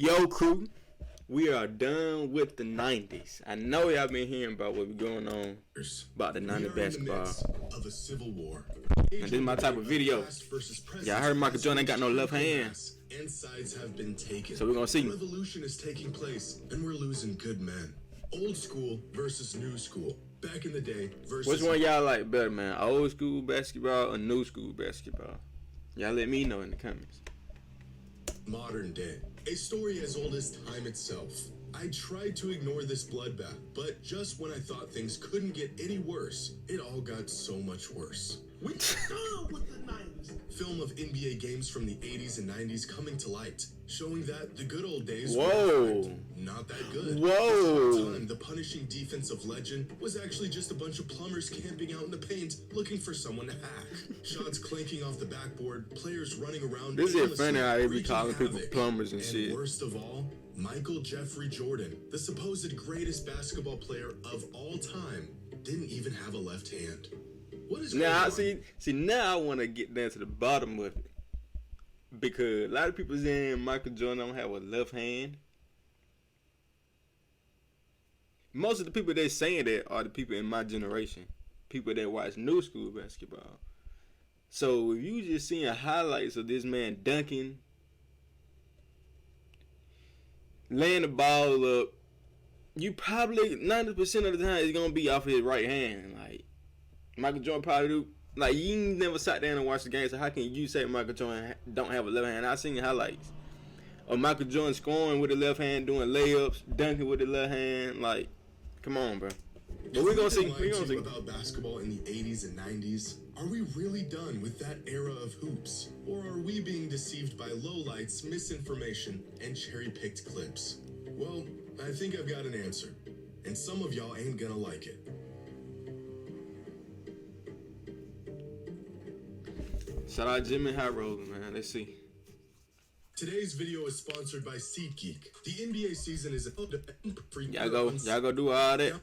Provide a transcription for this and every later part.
Yo, crew, we are done with the 90s. I know y'all been hearing about what's going on about the 90s basketball. Of a civil war. And this is my type of video. Yeah, I heard Michael Jordan ain't got no left hand. And sides have been taken. So we're gonna see. Revolution is taking place, and we're losing good men. Old school versus new school. Back in the day versus. Which one y'all like better, man? Old school basketball or new school basketball? Y'all let me know in the comments. Modern day. A story as old as time itself. I tried to ignore this bloodbath, but just when I thought things couldn't get any worse, it all got so much worse. We done with the 90s. Film of NBA games from the 80s and 90s coming to light, showing that the good old days were not that good. Whoa! Time, the punishing defensive legend was actually just a bunch of plumbers camping out in the paint looking for someone to hack. Shots clanking off the backboard, players running around. This is funny how they be calling people plumbers and shit. Worst of all, Michael Jeffrey Jordan, the supposed greatest basketball player of all time, didn't even have a left hand. What is now? See, now I want to get down to the bottom of it, because a lot of people saying Michael Jordan don't have a left hand. Most of the people that saying that are the people in my generation, people that watch new school basketball. So if you just seeing highlights of this man dunking, laying the ball up, you probably 90% of the time it's gonna be off his right hand. Like Michael Jordan probably do. Like, you never sat down and watched the game, so how can you say Michael Jordan don't have a left hand? I seen highlights of Michael Jordan scoring with the left hand, doing layups, dunking with the left hand. Like, come on, bro. But we're gonna see. We're gonna see about basketball in the 80s and 90s. Are we really done with that era of hoops, or are we being deceived by lowlights, misinformation, and cherry-picked clips? Well, I think I've got an answer, and some of y'all ain't gonna like it. Shout out Jimmy High Roller, man. Let's see. Today's video is sponsored by SeatGeek. The NBA season is y'all go do all that.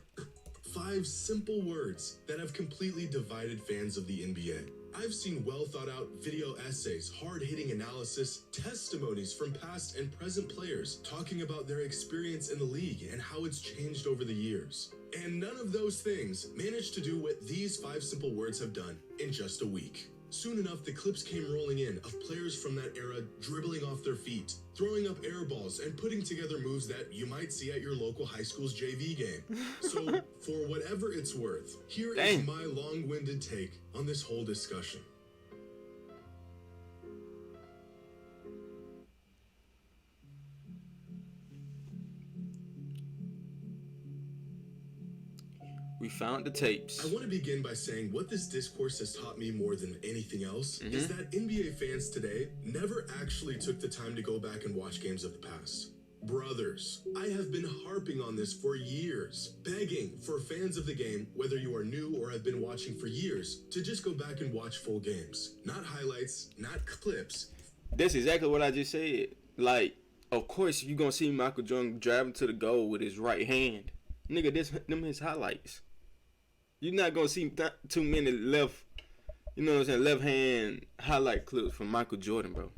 5 simple words that have completely divided fans of the NBA. I've seen well thought out video essays, hard-hitting analysis, testimonies from past and present players talking about their experience in the league and how it's changed over the years. And none of those things managed to do what these 5 simple words have done in just a week. Soon enough, the clips came rolling in of players from that era dribbling off their feet, throwing up air balls, and putting together moves that you might see at your local high school's JV game. So, for whatever it's worth, here is my long-winded take on this whole discussion. We found the tapes. I want to begin by saying what this discourse has taught me more than anything else is that NBA fans today never actually took the time to go back and watch games of the past. Brothers, I have been harping on this for years, begging for fans of the game, whether you are new or have been watching for years, to just go back and watch full games. Not highlights, not clips. That's exactly what I just said. Like, of course you're going to see Michael Jordan driving to the goal with his right hand. Nigga, them his highlights. You're not going to see too many left, you know what I'm saying, left hand highlight clips from Michael Jordan, bro.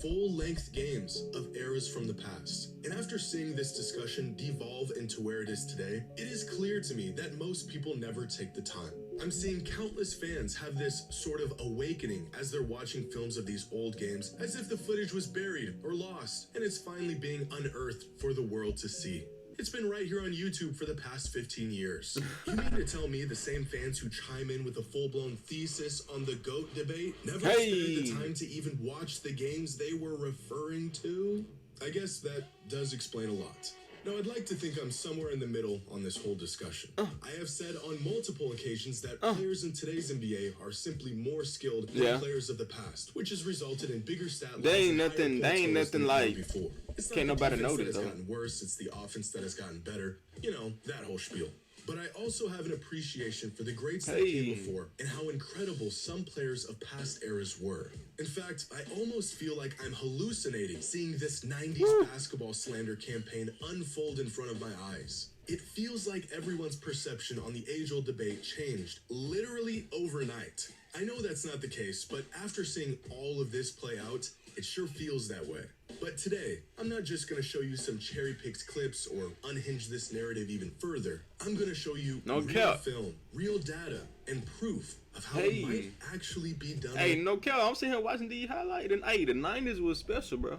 Full-length games of eras from the past. And after seeing this discussion devolve into where it is today, it is clear to me that most people never take the time. I'm seeing countless fans have this sort of awakening as they're watching films of these old games, as if the footage was buried or lost, and it's finally being unearthed for the world to see. It's been right here on YouTube for the past 15 years. You mean to tell me the same fans who chime in with a full-blown thesis on the GOAT debate never spared the time to even watch the games they were referring to? I guess that does explain a lot. Now, I'd like to think I'm somewhere in the middle on this whole discussion. I have said on multiple occasions that players in today's NBA are simply more skilled than players of the past, which has resulted in bigger stat lines. They ain't nothing like before. It's can't not nobody the defense notice that has though. gotten worse, it's the offense that has gotten better. You know, that whole spiel. But I also have an appreciation for the greats that came before and how incredible some players of past eras were. In fact, I almost feel like I'm hallucinating seeing this 90s basketball slander campaign unfold in front of my eyes. It feels like everyone's perception on the age-old debate changed literally overnight. I know that's not the case, but after seeing all of this play out, It sure feels that way. But today, I'm not just gonna show you some cherry-picked clips or unhinge this narrative even further. I'm gonna show you No real cap. film, real data, and proof of how Hey. it might actually be done. Hey, no cap. I'm sitting here watching these highlights, and hey, the 90s was special, bro.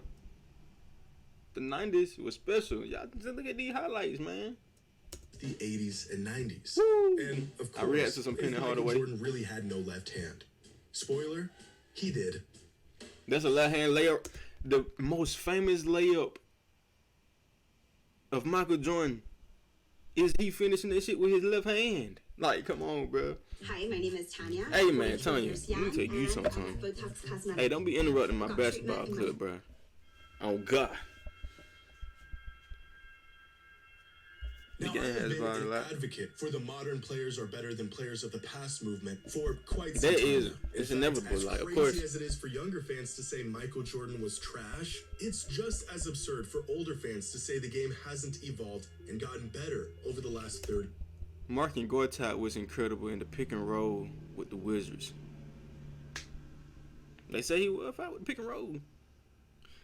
The 90s was special. Y'all just look at these highlights, man. The 80s and 90s. Woo. And of I react course, to some if Penny Michael Hardaway. Jordan really had no left hand. Spoiler, he did. That's a left hand layup. The most famous layup of Michael Jordan is he finishing that shit with his left hand. Like, come on, bro. Hi, my name is Tanya. Hey, man, Tanya, let me tell you something. Botox Cosmetics. Hey, don't be interrupting my basketball clip, bro. Oh, God. Now, game I've has been gone a an lot. advocate for the modern players are better than players of the past movement for quite some That time is- now. it's In fact, inevitable, as like, of crazy course. as it is for younger fans to say Michael Jordan was trash, it's just as absurd for older fans to say the game hasn't evolved and gotten better over the last 30. Markin Gortat was incredible in the pick and roll with the Wizards. They say he will fight with the pick and roll.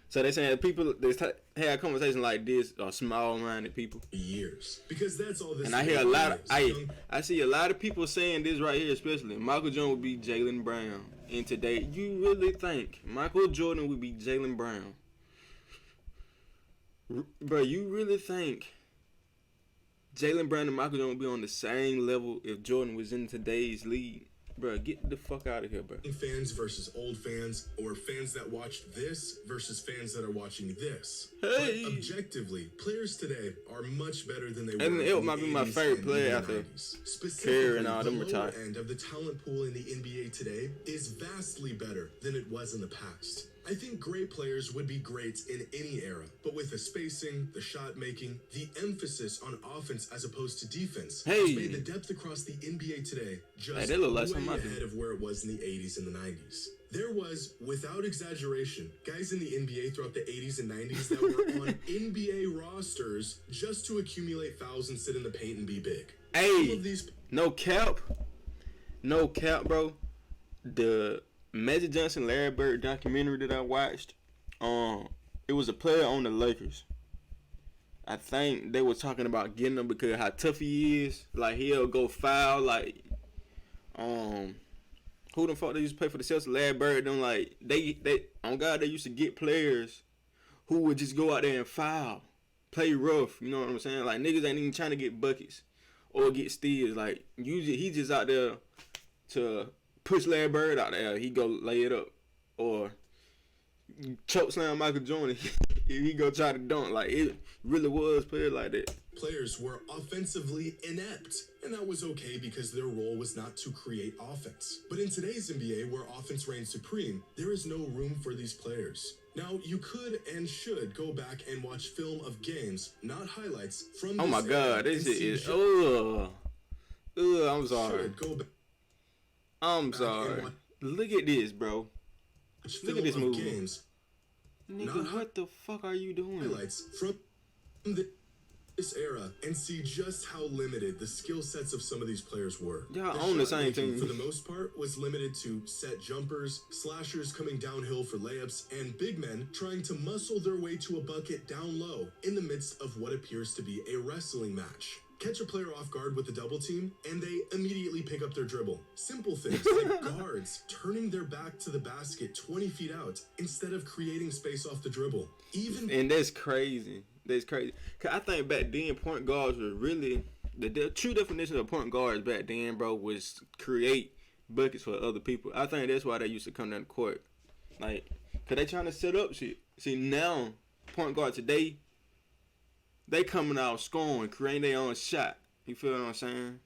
So they saying people that have conversations like this are small-minded people. Years. Because that's all this And I hear a lot of is. I see a lot of people saying this right here, especially Michael Jordan would be Jaylen Brown. And today, you really think Michael Jordan would be Jaylen Brown? Bro, you really think Jaylen Brown and Michael Jordan would be on the same level if Jordan was in today's league? Bro, get the fuck out of here, bro. Fans versus old fans, or fans that watched this versus fans that are watching this. Hey. But objectively, players today are much better than they were. And in it the might be my 80s favorite and player even after 90s. Kerr Specifically, and all them the lower retired. end of the talent pool in the NBA today is vastly better than it was in the past. I think great players would be great in any era, but with the spacing, the shot making, the emphasis on offense as opposed to defense, Hey. has made the depth across the NBA today just Hey, they look like way something I do. ahead of where it was in the 80s and the 90s. There was, without exaggeration, guys in the NBA throughout the 80s and 90s that were on NBA rosters just to accumulate fouls and sit in the paint and be big. Some Hey, of these no cap, bro. The Magic Johnson, Larry Bird documentary that I watched, it was a player on the Lakers. I think they were talking about getting him because how tough he is. Like he'll go foul. Like, who the fuck they used to play for the Celtics? Larry Bird. Them like they on God they used to get players who would just go out there and foul, play rough. You know what I'm saying? Like niggas ain't even trying to get buckets or get steals. Like usually he just out there to push Larry Bird out there. He go lay it up or choke slam Michael Jordan. He go try to dunk. Like it really was played like that. players were offensively inept, and that was okay because their role was not to create offense. But in today's NBA, where offense reigns supreme, there is no room for these players. Now, you could and should go back and watch film of games, not highlights, from Oh this my era God, and this shit see is just I'm sorry. should go back I'm and sorry. watch Look at this, bro. Look at this film of move. games, Nigga, Not what the fuck are you doing? highlights from this era and see just how limited the skill sets of some of these players were. Y'all own the shot same making, team. for the most part, was limited to set jumpers, slashers coming downhill for layups, and big men trying to muscle their way to a bucket down low in the midst of what appears to be a wrestling match. Catch a player off guard with a double team, and they immediately pick up their dribble. Simple things like guards turning their back to the basket 20 feet out instead of creating space off the dribble. Even And that's crazy. That's crazy. Cause I think back then point guards were really the true definition of point guards back then, bro, was create buckets for other people. I think that's why they used to come down the court, like, cause they trying to set up shit. See now, point guard today, they coming out scoring, creating their own shot. You feel what I'm saying?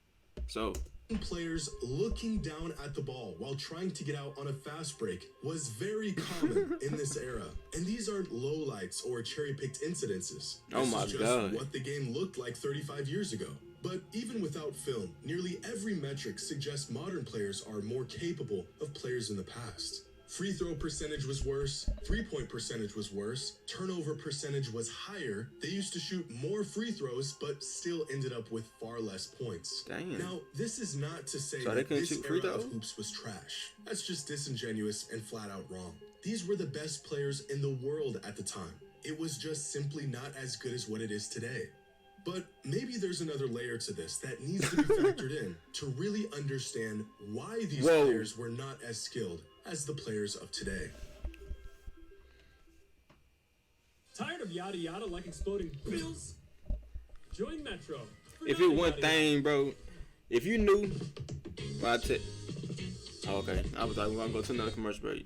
So players looking down at the ball while trying to get out on a fast break was very common in this era. And these aren't lowlights or cherry-picked incidences. Oh This my is just God. what the game looked like 35 years ago. But even without film, nearly every metric suggests modern players are more capable of players in the past. Free throw percentage was worse, three-point percentage was worse, turnover percentage was higher. They used to shoot more free throws, but still ended up with far less points. Damn. Now, this is not to say So they that couldn't this shoot free era of throws? hoops was trash. That's just disingenuous and flat out wrong. These were the best players in the world at the time. It was just simply not as good as what it is today. But maybe there's another layer to this that needs to be factored in to really understand why these players were not as skilled as the players of today. Tired of yada yada like exploding bills? Join Metro. If it one thing, bro, if you knew, well, okay, I was like, we're gonna go to another commercial break.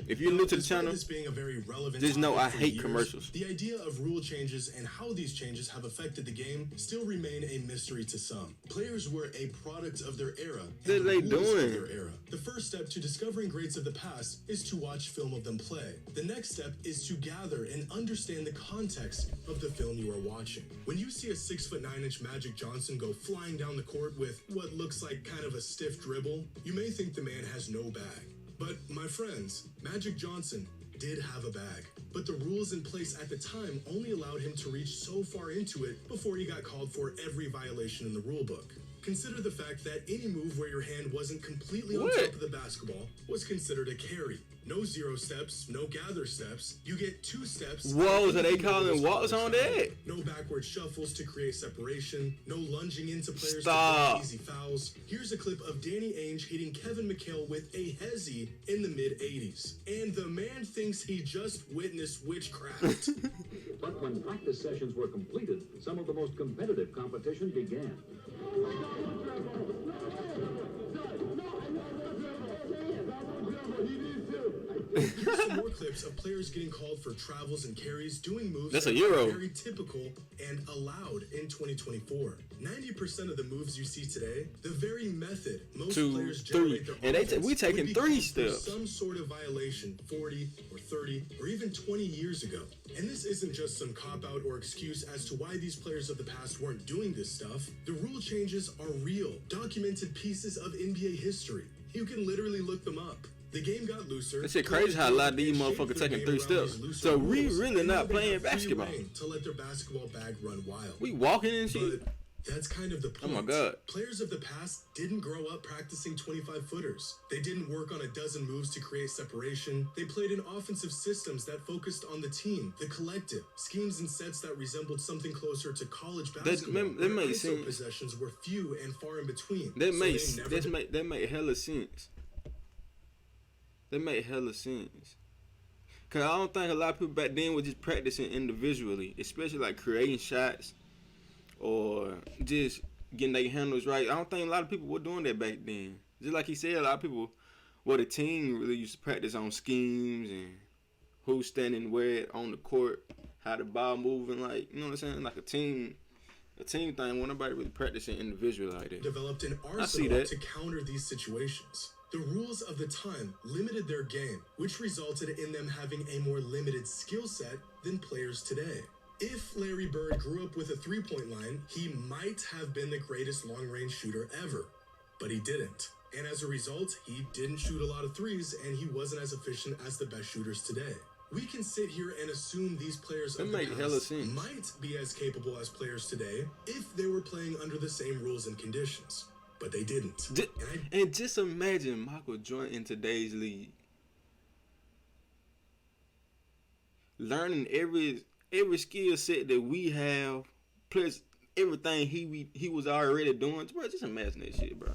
If you're new to the channel, this being a very relevant just know I topic for hate years, commercials. The idea of rule changes and how these changes have affected the game still remain a mystery to some. Players were a product of their era. What are they doing? Their era. The first step to discovering greats of the past is to watch film of them play. The next step is to gather and understand the context of the film you are watching. When you see a 6'9" Magic Johnson go flying down the court with what looks like kind of a stiff dribble, you may think the man has no bag. But, my friends, Magic Johnson did have a bag, but the rules in place at the time only allowed him to reach so far into it before he got called for every violation in the rulebook. Consider the fact that any move where your hand wasn't completely on top of the basketball was considered a carry. No 0 steps, no gather steps. You get 2 steps. Whoa, so they calling walks on that? No backward shuffles to create separation. No lunging into players Stop. to create easy fouls. Here's a clip of Danny Ainge hitting Kevin McHale with a hezzy in the mid-80s. And the man thinks he just witnessed witchcraft. But when practice sessions were completed, some of the most competitive competition began. Here's some more clips of players getting called for travels and carries, doing moves That's that a Euro. are very typical and allowed in 2024. 90% of the moves you see today, the very method most 2, players 3, generate their and offense we taking would be 3 called for steps. some sort of violation 40 or 30 or even 20 years ago. And this isn't just some cop-out or excuse as to why these players of the past weren't doing this stuff. The rule changes are real, documented pieces of NBA history. You can literally look them up. The game got looser. That shit crazy how a lot of these motherfuckers taking 3 steps. So we really not playing basketball. To let their basketball bag run wild. We walking and shit. But that's kind of the point. Oh my God. Players of the past didn't grow up practicing 25-footers. They didn't work on a dozen moves to create separation. They played in offensive systems that focused on the team, the collective, schemes and sets that resembled something closer to college basketball. That makes sense. Possessions were few and far in between. That makes hella sense. That make hella sense. Cause I don't think a lot of people back then were just practicing individually, especially like creating shots or just getting their handles right. I don't think a lot of people were doing that back then. Just like he said, a lot of people, the team really used to practice on schemes and who's standing where on the court, how the ball moving, like, you know what I'm saying? Like a team thing. When nobody really practicing individually like that. Developed an arsenal to counter these situations. The rules of the time limited their game, which resulted in them having a more limited skill set than players today. If Larry Bird grew up with a three-point line, he might have been the greatest long-range shooter ever, but he didn't. And as a result, he didn't shoot a lot of threes, and he wasn't as efficient as the best shooters today. We can sit here and assume these players of the past might be as capable as players today if they were playing under the same rules and conditions. But they didn't. And just imagine Michael Jordan in today's league. Learning every skill set that we have, plus everything he was already doing. Bro, just imagine that shit, bro.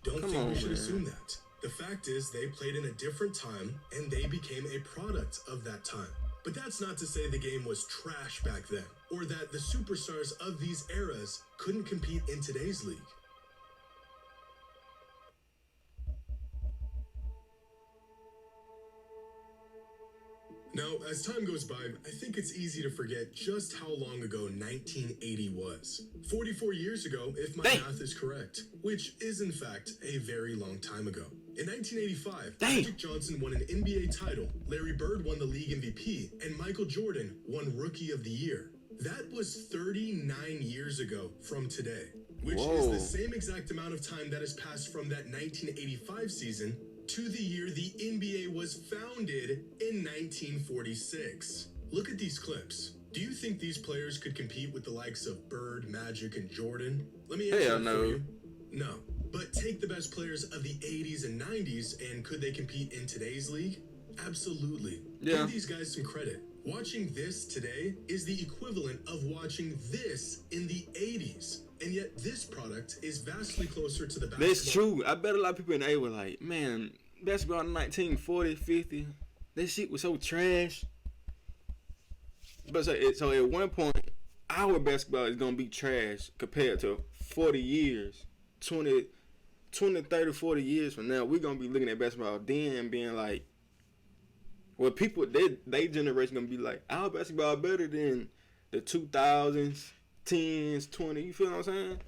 Don't think we should assume that. The fact is they played in a different time and they became a product of that time. But that's not to say the game was trash back then, or that the superstars of these eras couldn't compete in today's league. Now, as time goes by, I think it's easy to forget just how long ago 1980 was. 44 years ago, if my math is correct, which is in fact a very long time ago. In 1985, Magic Johnson won an NBA title, Larry Bird won the league MVP, and Michael Jordan won Rookie of the Year. That was 39 years ago from today, which is the same exact amount of time that has passed from that 1985 season to the year the NBA was founded in 1946. Look at these clips. Do you think these players could compete with the likes of Bird, Magic, and Jordan? Let me answer for you. No. But take the best players of the 80s and 90s, and could they compete in today's league? Absolutely. Yeah. Give these guys some credit. Watching this today is the equivalent of watching this in the 80s. And yet this product is vastly closer to the basketball. That's true. I bet a lot of people in the A were like, man, basketball in 1940, 50, that shit was so trash. But so at one point, our basketball is going to be trash compared to 40 years, 20, 30, 40 years from now. We're going to be looking at basketball then and being like, well, people, they generation going to be like, our basketball better than the 2000s, 10s, 20, you feel what I'm saying?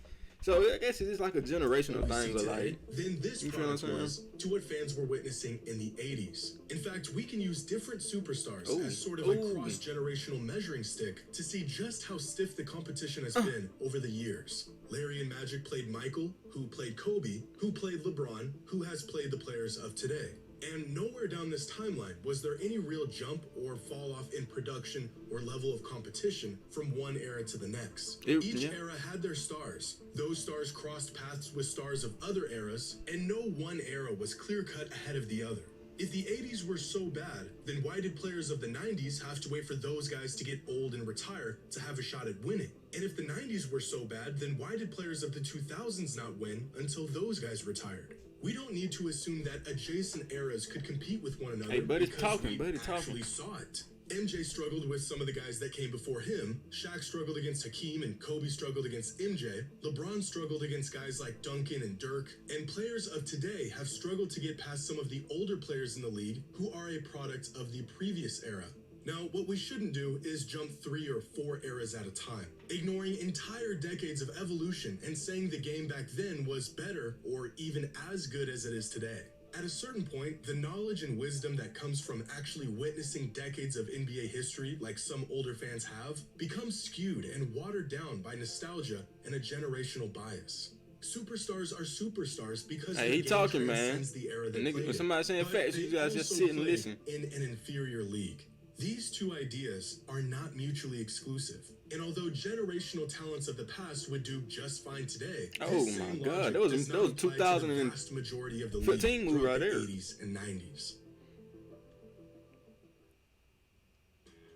So I guess it's just like a generational thing, but like, then this you feel what I'm product saying? was to what fans were witnessing in the 80s. In fact, we can use different superstars Ooh. as sort of a Ooh. cross-generational measuring stick to see just how stiff the competition has been over the years. Larry and Magic played Michael, who played Kobe, who played LeBron, who has played the players of today. And nowhere down this timeline was there any real jump or fall off in production or level of competition from one era to the next. Each era had their stars. Those stars crossed paths with stars of other eras, and no one era was clear-cut ahead of the other. If the 80s were so bad, then why did players of the 90s have to wait for those guys to get old and retire to have a shot at winning? And if the 90s were so bad, then why did players of the 2000s not win until those guys retired? We don't need to assume that adjacent eras could compete with one another. Hey, buddy because talking, we buddy actually talking. saw it. MJ struggled with some of the guys that came before him. Shaq struggled against Hakeem and Kobe struggled against MJ. LeBron struggled against guys like Duncan and Dirk. And players of today have struggled to get past some of the older players in the league who are a product of the previous era. Now, what we shouldn't do is jump 3 or 4 eras at a time, ignoring entire decades of evolution and saying the game back then was better or even as good as it is today. At a certain point, the knowledge and wisdom that comes from actually witnessing decades of NBA history, like some older fans have, becomes skewed and watered down by nostalgia and a generational bias. Superstars are superstars because Hey, the he game talking, man. transcends the era they Nigga, played when in. somebody saying But facts, you they guys just also sit and play listen. in an inferior league. These two ideas are not mutually exclusive. And although generational talents of the past would do just fine today, Oh this my same God, logic that was does not apply to the 2015 vast majority of the movie league throughout right the there. 80s and 90s.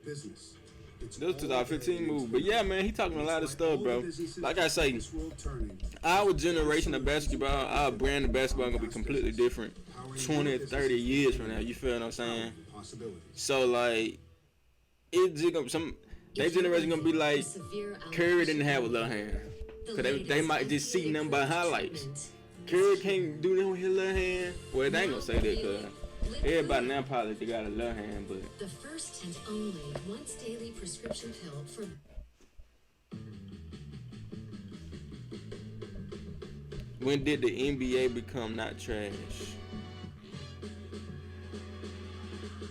Business. It's That was all 2015 that it movie. is. But yeah, man, he talking a lot of It's stuff, all bro. businesses Like I say, this world turning. our generation of basketball, our brand of basketball gonna be completely different 20, 30 years from now. You feel what I'm saying? Possibilities. So like, it's just gonna, their generation gonna be like, Curry didn't have a little hand. Cause they might just see them by highlights. Curry can't do nothing with his little hand. Well, they ain't gonna say that, cause everybody now probably they got a little hand, but The first and only once daily prescription pill for when did the NBA become not trash?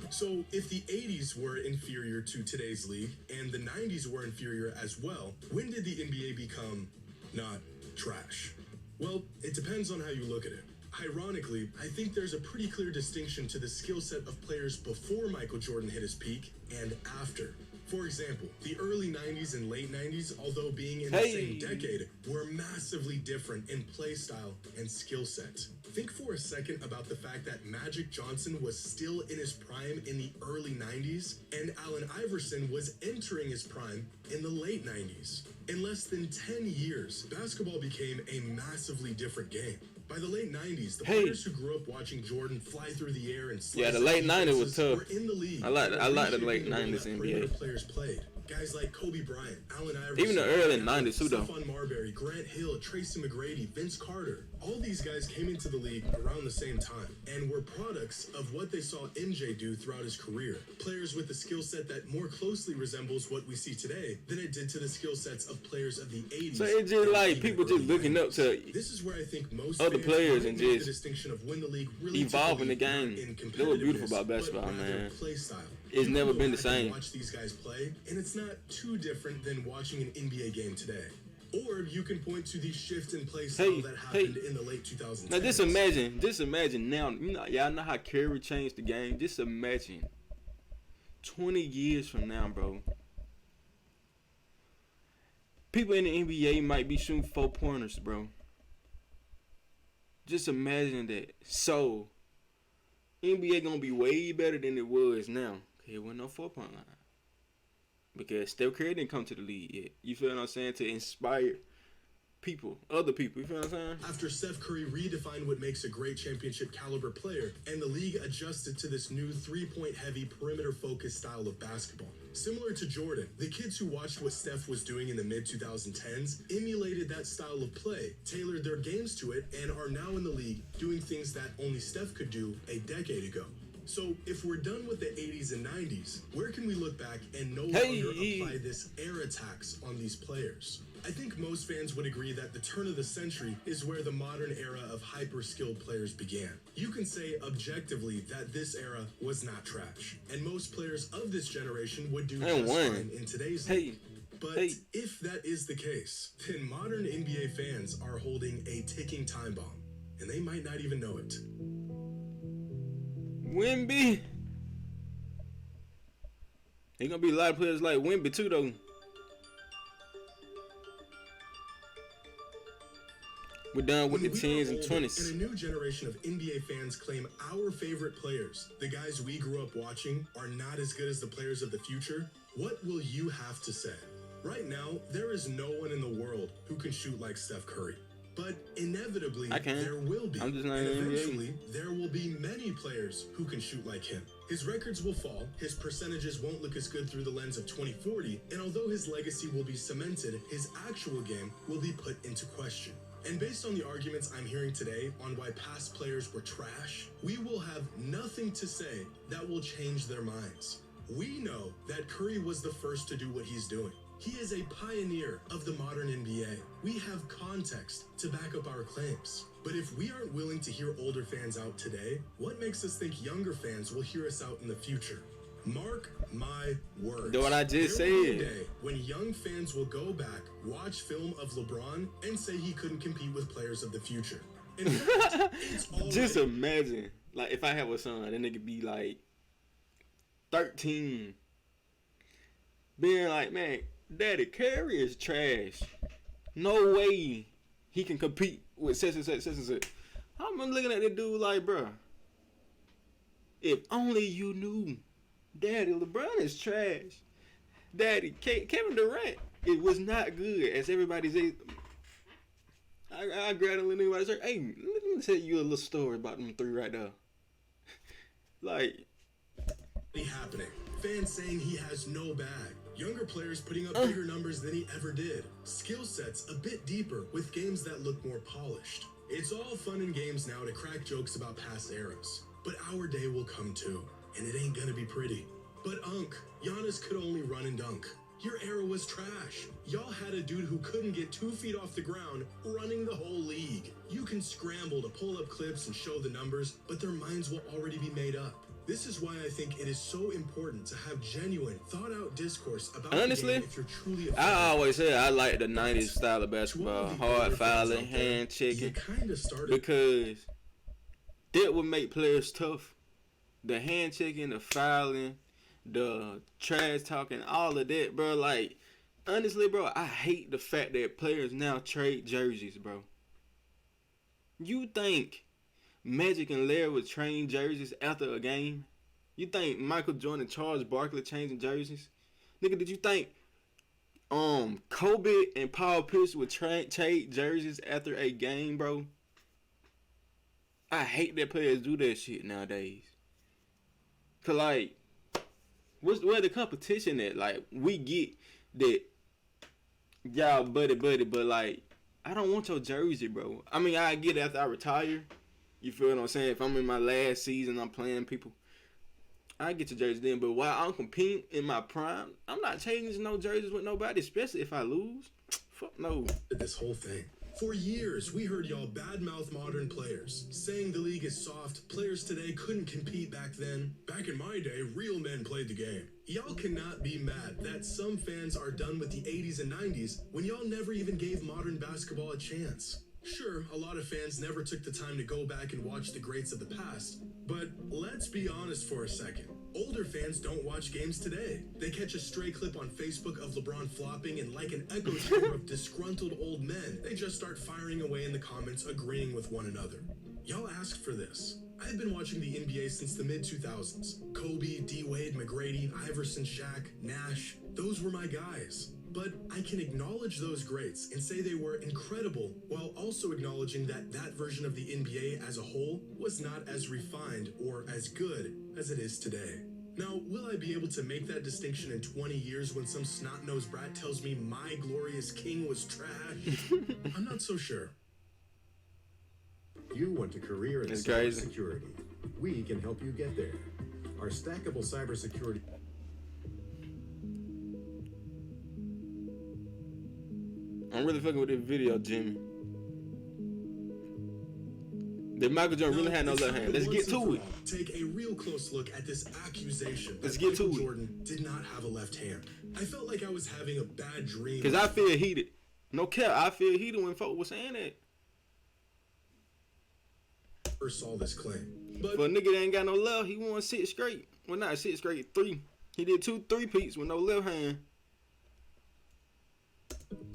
So, if the 80s were inferior to today's league and the 90s were inferior as well, when did the NBA become not trash? Well, it depends on how you look at it. Ironically, I think there's a pretty clear distinction to the skill set of players before Michael Jordan hit his peak and after. For example, the early 90s and late 90s, although being in the same decade, were massively different in play style and skill set. Think for a second about the fact that Magic Johnson was still in his prime in the early 90s, and Allen Iverson was entering his prime in the late 90s. In less than 10 years, basketball became a massively different game. By the late 90s, the players who grew up watching Jordan fly through the air and slice Yeah, the late at 90s was defenses tough. were in the league. I like the late reshaping the way 90s that perimeter NBA. players played. Guys like Kobe Bryant, Allen Iverson, Even the early 90s too, though. Stephon Marbury, Grant Hill, Tracy McGrady, Vince Carter. All these guys came into the league around the same time and were products of what they saw MJ do throughout his career. Players with a skill set that more closely resembles what we see today than it did to the skill sets of players of the 80s. So it's just and like even people just early looking up 90s. to This is where I think most other fans players might and make just the distinction of when the league really evolving the took a lead, game. not in That was beautiful competitiveness, about basketball, but rather man. play style. It's You never go been the back and same. Watch these guys play, and it's not too different than watching an NBA game today. Or you can point to the shift in play style that happened in the late 2010s. Now just imagine now, you know, y'all know how Curry changed the game. Just imagine 20 years from now, bro. People in the NBA might be shooting 4-pointers, bro. Just imagine that. So, NBA gonna be way better than it was now. It wasn't no 4-point line. Because Steph Curry didn't come to the league yet. You feel what I'm saying? To inspire people, other people. You feel what I'm saying? After Steph Curry redefined what makes a great championship caliber player, and the league adjusted to this new three-point heavy, perimeter-focused style of basketball. Similar to Jordan, the kids who watched what Steph was doing in the mid-2010s emulated that style of play, tailored their games to it, and are now in the league doing things that only Steph could do a decade ago. So, if we're done with the 80s and 90s, where can we look back and no longer apply this era tax on these players? I think most fans would agree that the turn of the century is where the modern era of hyper-skilled players began. You can say objectively that this era was not trash, and most players of this generation would do just fine in today's league. But if that is the case, then modern NBA fans are holding a ticking time bomb, and they might not even know it. Wemby. There's gonna be a lot of players like Wemby too, though. We're done with the 10s and 20s. And a new generation of NBA fans claim our favorite players, the guys we grew up watching, are not as good as the players of the future. What will you have to say? Right now, there is no one in the world who can shoot like Steph Curry. But inevitably, there will be. I'm just not and eventually, there will be many players who can shoot like him. His records will fall, his percentages won't look as good through the lens of 2040, and although his legacy will be cemented, his actual game will be put into question. And based on the arguments I'm hearing today on why past players were trash, we will have nothing to say that will change their minds. We know that Curry was the first to do what he's doing. He is a pioneer of the modern NBA. We have context to back up our claims. But if we aren't willing to hear older fans out today, what makes us think younger fans will hear us out in the future? Mark my words. What I just there will be a said. day when young fans will go back, watch film of LeBron, and say he couldn't compete with players of the future. In fact, it's Just imagine, like, if I have a son, that nigga be like 13, being like, man, Daddy, Curry is trash. No way he can compete with such and such, such and such. I'm looking at the dude like, bruh, if only you knew. Daddy, LeBron is trash. Daddy, Kevin Durant, it was not good as everybody says. I grabbed a little nigga by the shirt. Hey, let me tell you a little story about them three right there. Like, happening. Fans saying he has no bag. Younger players putting up bigger numbers than he ever did. Skill sets a bit deeper with games that look more polished. It's all fun and games now to crack jokes about past eras. But our day will come too. And it ain't gonna be pretty. But Giannis could only run and dunk. Your era was trash. Y'all had a dude who couldn't get 2 feet off the ground running the whole league. You can scramble to pull up clips and show the numbers, but their minds will already be made up. This is why I think it is so important to have genuine, thought-out discourse about honestly, the game if you're truly a fan. I always say I like the 90s style of basketball. Hard fouling, hand checking. Because that would make players tough. The hand checking, the fouling, the trash talking, all of that, bro. Like, honestly, bro, I hate the fact that players now trade jerseys, bro. You think Magic and Larry would trade jerseys after a game? You think Michael Jordan and Charles Barkley changing jerseys? Nigga, did you think Kobe and Paul Pierce would trade jerseys after a game, bro? I hate that players do that shit nowadays. Cause like, where the competition at? Like, we get that y'all buddy, but like, I don't want your jersey, bro. I mean, I get it after I retire. You feel what I'm saying? If I'm in my last season, I'm playing people, I get your jersey then. But while I'm competing in my prime, I'm not changing no jerseys with nobody, especially if I lose. Fuck no. This whole thing. For years, we heard y'all badmouth modern players, saying the league is soft, players today couldn't compete back then. Back in my day, real men played the game. Y'all cannot be mad that some fans are done with the 80s and 90s when y'all never even gave modern basketball a chance. Sure, a lot of fans never took the time to go back and watch the greats of the past, but let's be honest for a second. Older fans don't watch games today. They catch a stray clip on Facebook of LeBron flopping, and like an echo chamber of disgruntled old men, they just start firing away in the comments, agreeing with one another. Y'all asked for this. I've been watching the NBA since the mid-2000s. Kobe, D-Wade, McGrady, Iverson, Shaq, Nash, those were my guys. But I can acknowledge those greats and say they were incredible, while also acknowledging that that version of the NBA as a whole was not as refined or as good as it is today. Now, will I be able to make that distinction in 20 years when some snot-nosed brat tells me my glorious king was trash? I'm not so sure. You want a career in That's crazy. cybersecurity. We can help you get there. Our stackable cybersecurity. I'm really fucking with this video, Jimmy. Did Michael Jordan really have no left hand? Let's get to it. Take a real close look at this accusation Let's that get to Michael it. Jordan did not have a left hand. I felt like I was having a bad dream. Cause I feel heated. No cap, I feel heated when folks was saying that. First saw this claim. But For a nigga that ain't got no left, he won 6 straight. Well, not 6 straight, 3. He did 2 3-peats with no left hand.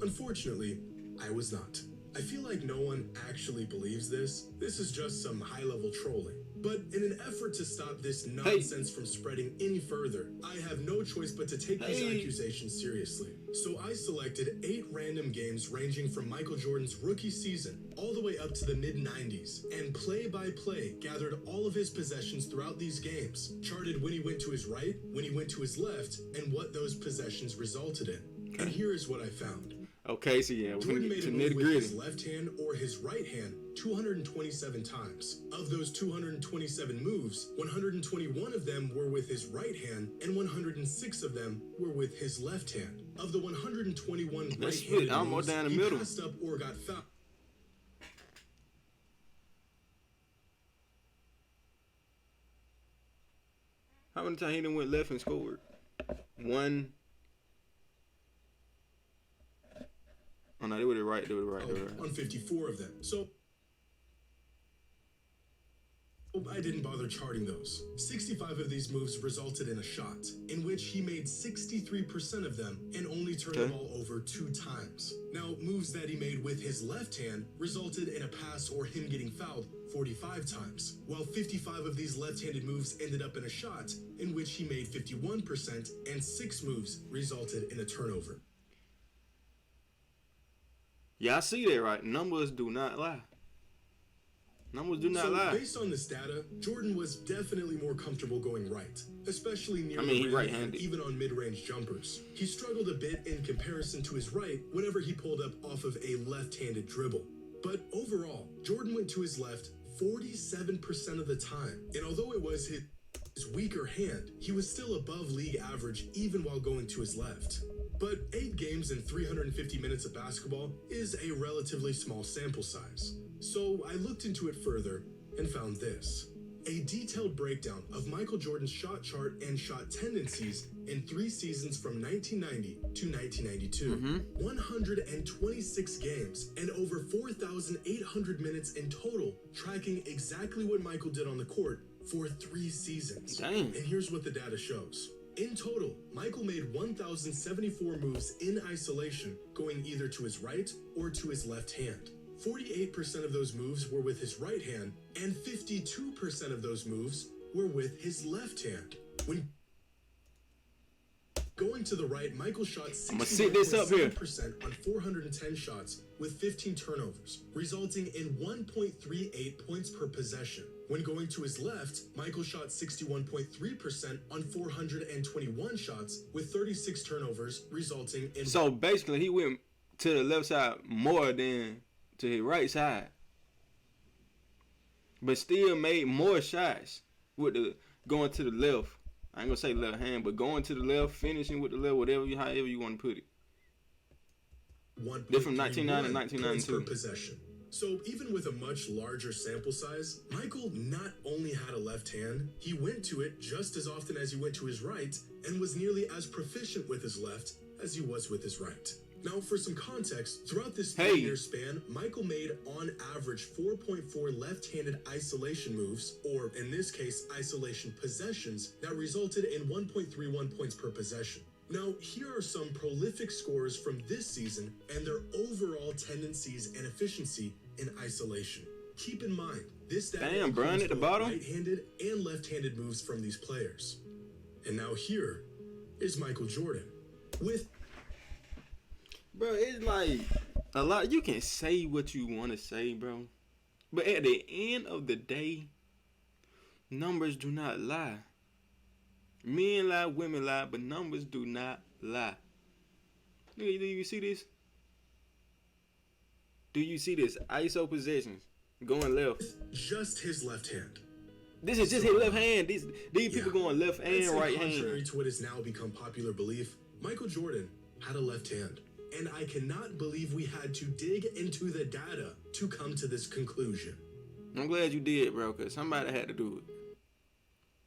unfortunately, I was not. I feel like no one actually believes this. This is just some high-level trolling. But in an effort to stop this nonsense from spreading any further, I have no choice but to take these accusations seriously. So I selected 8 random games ranging from Michael Jordan's rookie season all the way up to the mid-90s, and play by play gathered all of his possessions throughout these games, charted when he went to his right, when he went to his left, and what those possessions resulted in. And here is what I found. Okay, so yeah, we're gonna Jordan get made to a move nitty with his gritty. left hand or his right hand 227 times. Of those 227 moves, 121 of them were with his right hand, and 106 of them were with his left hand. Of the 121 Let's right-handed split almost moves, down the he middle. passed up or got fouled. How many times he done went left and scored? 1. Oh no, they were the right. They were the right. They were the right. On 54 of them. So I didn't bother charting those. 65 of these moves resulted in a shot, in which he made 63% of them and only turned the ball over 2 times. Now, moves that he made with his left hand resulted in a pass or him getting fouled 45 times, while 55 of these left-handed moves ended up in a shot, in which he made 51%, and 6 moves resulted in a turnover. Y'all see that, right? Numbers do not lie. Numbers do not So, lie. based on this data, Jordan was definitely more comfortable going right, especially near I mean, the he rim right-handed. and even on mid-range jumpers. He struggled a bit in comparison to his right whenever he pulled up off of a left-handed dribble. But overall, Jordan went to his left 47% of the time, and although it was his weaker hand, he was still above league average even while going to his left. But 8 games and 350 minutes of basketball is a relatively small sample size. So I looked into it further and found this. A detailed breakdown of Michael Jordan's shot chart and shot tendencies in 3 seasons from 1990 to 1992. 126 games and over 4,800 minutes in total, tracking exactly what Michael did on the court for 3 seasons. Dang. And here's what the data shows. In total, Michael made 1,074 moves in isolation, going either to his right or to his left hand. 48% of those moves were with his right hand, and 52% of those moves were with his left hand. When going to the right, Michael shot I'ma sit this up here. 61% on 410 shots with 15 turnovers, resulting in 1.38 points per possession. When going to his left, Michael shot 61.3% on 421 shots with 36 turnovers, resulting in So basically, he went to the left side more than to his right side, but still made more shots with the going to the left. I ain't gonna say left hand, but going to the left, finishing with the left, however you want to put it. They're from 1990 and 1992. per possession. So even with a much larger sample size, Michael not only had a left hand, he went to it just as often as he went to his right, and was nearly as proficient with his left as he was with his right. Now, for some context, throughout this Hey. 3-year span, Michael made on average 4.4 left-handed isolation moves, or in this case, isolation possessions, that resulted in 1.31 points per possession. Now, here are some prolific scores from this season and their overall tendencies and efficiency in isolation. Keep in mind, this data Damn, Brian includes at the both bottom. right-handed and left-handed moves from these players. And now here is Michael Jordan with Bro, it's like a lot. You can say what you want to say, bro. But at the end of the day, numbers do not lie. Men lie, women lie, but numbers do not lie. Nigga, do you see this? Do you see this? ISO possessions going left. just his left hand. This is just his left hand. These people going left I'd and say right contrary hand. to what has now become popular belief, Michael Jordan had a left hand. And I cannot believe we had to dig into the data to come to this conclusion. I'm glad you did, bro, because somebody had to do it.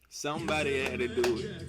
Somebody had to do it.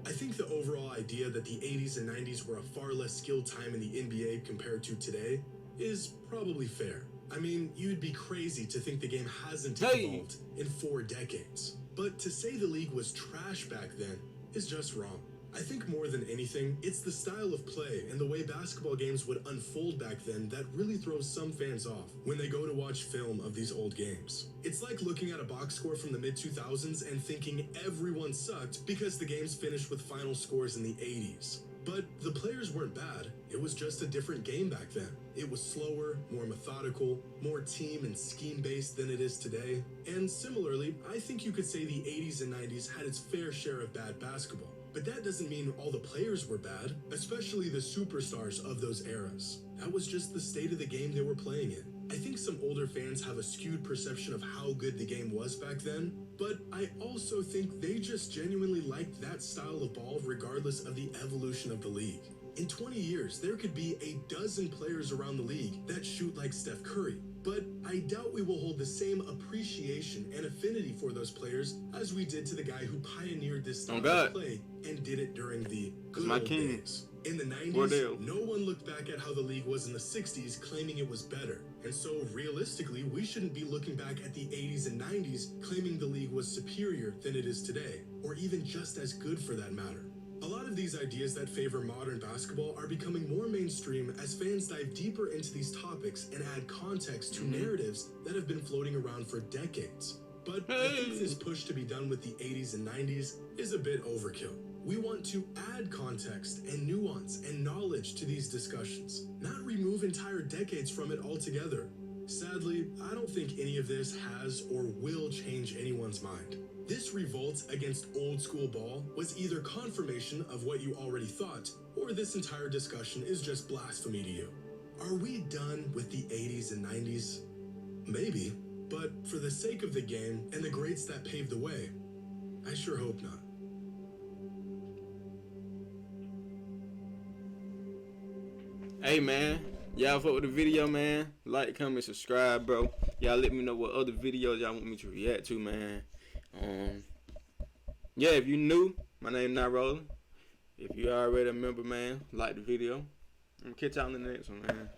I think the overall idea that the 80s and 90s were a far less skilled time in the NBA compared to today is probably fair. I mean, you'd be crazy to think the game hasn't Hey. evolved in 4 decades. But to say the league was trash back then is just wrong. I think more than anything, it's the style of play and the way basketball games would unfold back then that really throws some fans off when they go to watch film of these old games. It's like looking at a box score from the mid-2000s and thinking everyone sucked because the games finished with final scores in the 80s. But the players weren't bad. It was just a different game back then. It was slower, more methodical, more team and scheme based than it is today. And similarly, I think you could say the 80s and 90s had its fair share of bad basketball. But that doesn't mean all the players were bad, especially the superstars of those eras. That was just the state of the game they were playing in. I think some older fans have a skewed perception of how good the game was back then, but I also think they just genuinely liked that style of ball regardless of the evolution of the league. In 20 years, there could be a dozen players around the league that shoot like Steph Curry, but I doubt we will hold the same appreciation and affinity for those players as we did to the guy who pioneered this style of play and did it during the good my old king. days. In the 90s, Wardell. no one looked back at how the league was in the 60s claiming it was better. And so realistically, we shouldn't be looking back at the 80s and 90s claiming the league was superior than it is today, or even just as good for that matter. A lot of these ideas that favor modern basketball are becoming more mainstream as fans dive deeper into these topics and add context to narratives that have been floating around for decades. But I think this push to be done with the 80s and 90s is a bit overkill. We want to add context and nuance and knowledge to these discussions, not remove entire decades from it altogether. Sadly, I don't think any of this has or will change anyone's mind. This revolt against old school ball was either confirmation of what you already thought, or this entire discussion is just blasphemy to you. Are we done with the 80s and 90s? Maybe, but for the sake of the game and the greats that paved the way, I sure hope not. Hey, man. Y'all fuck with the video, man. Like, comment, subscribe, bro. Y'all let me know what other videos y'all want me to react to, man. Yeah, if you new, my name NiRowland. If you already a member, man, like the video. I'm catch y'all in the next one, man.